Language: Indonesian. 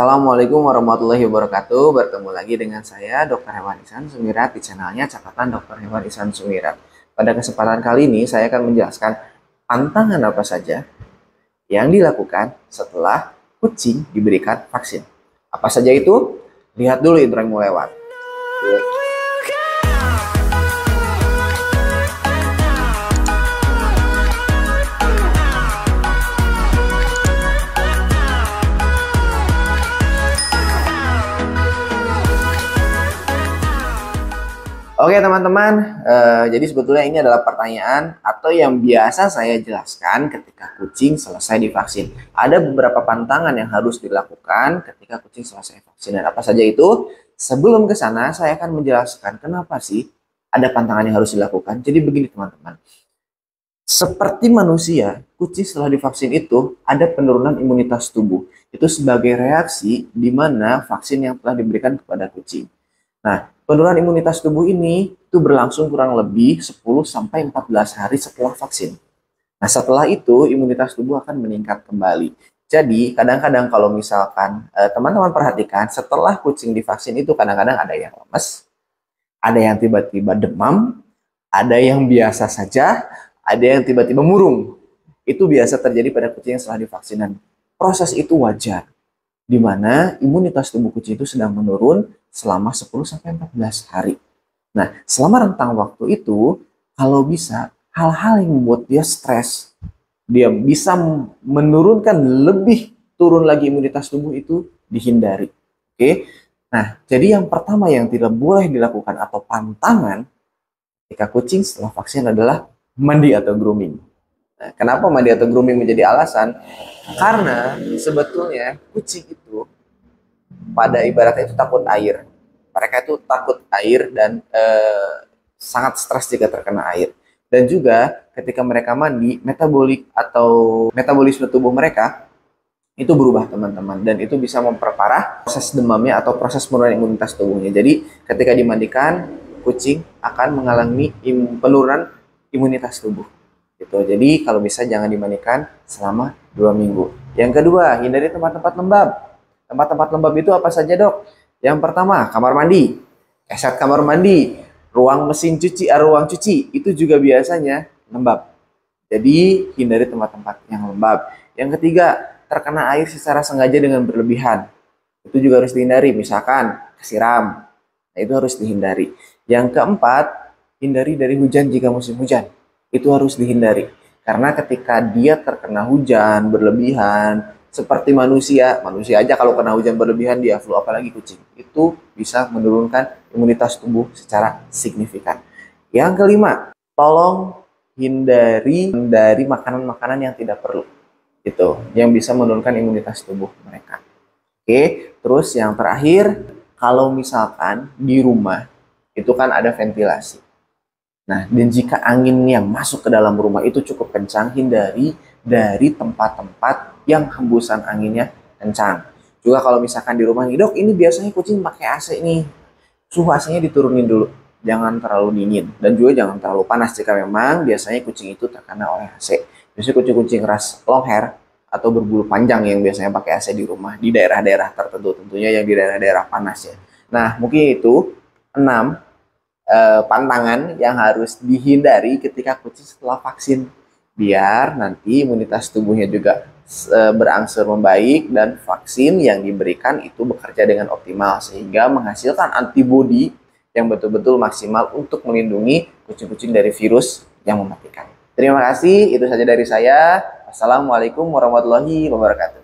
Assalamualaikum warahmatullahi wabarakatuh. Bertemu lagi dengan saya, Dr. Hewan Ihsan Sumirat, di channelnya Catatan Dr. Hewan Ihsan Sumirat. Pada kesempatan kali ini, saya akan menjelaskan pantangan apa saja yang dilakukan setelah kucing diberikan vaksin. Apa saja itu? Lihat dulu intro yang mau lewat. Oke teman-teman, jadi sebetulnya ini adalah pertanyaan atau yang biasa saya jelaskan ketika kucing selesai divaksin. Ada beberapa pantangan yang harus dilakukan ketika kucing selesai vaksin. Dan apa saja itu? Sebelum ke sana, saya akan menjelaskan kenapa sih ada pantangan yang harus dilakukan. Jadi begini teman-teman, seperti manusia, kucing setelah divaksin itu ada penurunan imunitas tubuh. Itu sebagai reaksi di mana vaksin yang telah diberikan kepada kucing. Nah, penurunan imunitas tubuh ini itu berlangsung kurang lebih 10-14 hari setelah vaksin. Nah, setelah itu imunitas tubuh akan meningkat kembali. Jadi, kadang-kadang kalau misalkan teman-teman perhatikan, setelah kucing divaksin itu kadang-kadang ada yang lemes, ada yang tiba-tiba demam, ada yang biasa saja, ada yang tiba-tiba murung. Itu biasa terjadi pada kucing yang setelah divaksin. Dan proses itu wajar, di mana imunitas tubuh kucing itu sedang menurun selama 10-14 hari. Nah, selama rentang waktu itu, kalau bisa, hal-hal yang membuat dia stres, dia bisa menurunkan lebih turun lagi imunitas tubuh itu dihindari. Oke? Nah, jadi yang pertama yang tidak boleh dilakukan atau pantangan ketika kucing setelah vaksin adalah mandi atau grooming. Nah, kenapa mandi atau grooming menjadi alasan? Karena sebetulnya kucing itu pada ibaratnya itu takut air. Mereka itu takut air dan sangat stres jika terkena air. Dan juga ketika mereka mandi, metabolisme tubuh mereka itu berubah teman-teman. Dan itu bisa memperparah proses demamnya atau proses penurunan imunitas tubuhnya. Jadi ketika dimandikan, kucing akan mengalami penurunan imunitas tubuh. Gitu. Jadi kalau bisa jangan dimandikan selama 2 minggu. Yang kedua, hindari tempat-tempat lembab. Tempat-tempat lembab itu apa saja, Dok? Yang pertama, kamar mandi, keset kamar mandi, ruang mesin cuci, ruang cuci, itu juga biasanya lembab. Jadi, hindari tempat-tempat yang lembab. Yang ketiga, terkena air secara sengaja dengan berlebihan. Itu juga harus dihindari, misalkan kesiram. Nah, itu harus dihindari. Yang keempat, hindari dari hujan jika musim hujan. Itu harus dihindari. Karena ketika dia terkena hujan berlebihan, seperti manusia aja kalau kena hujan berlebihan dia flu, apalagi kucing. Itu bisa menurunkan imunitas tubuh secara signifikan. Yang kelima, tolong hindari dari makanan-makanan yang tidak perlu. Itu yang bisa menurunkan imunitas tubuh mereka. Oke, terus yang terakhir, kalau misalkan di rumah itu kan ada ventilasi. Nah, dan jika angin yang masuk ke dalam rumah itu cukup kencang, hindari dari tempat-tempat yang hembusan anginnya kencang. Juga kalau misalkan di rumah nih, Dok, ini biasanya kucing pakai AC nih. Suhu AC-nya diturunin dulu. Jangan terlalu dingin. Dan juga jangan terlalu panas jika memang biasanya kucing itu terkena oleh AC. Biasanya kucing-kucing ras long hair atau berbulu panjang yang biasanya pakai AC di rumah. Di daerah-daerah tertentu tentunya yang di daerah-daerah panas ya. Nah, mungkin itu 6 pantangan yang harus dihindari ketika kucing setelah vaksin, biar nanti imunitas tubuhnya juga berangsur membaik dan vaksin yang diberikan itu bekerja dengan optimal sehingga menghasilkan antibodi yang betul-betul maksimal untuk melindungi kucing-kucing dari virus yang mematikan. Terima kasih, itu saja dari saya. Assalamualaikum warahmatullahi wabarakatuh.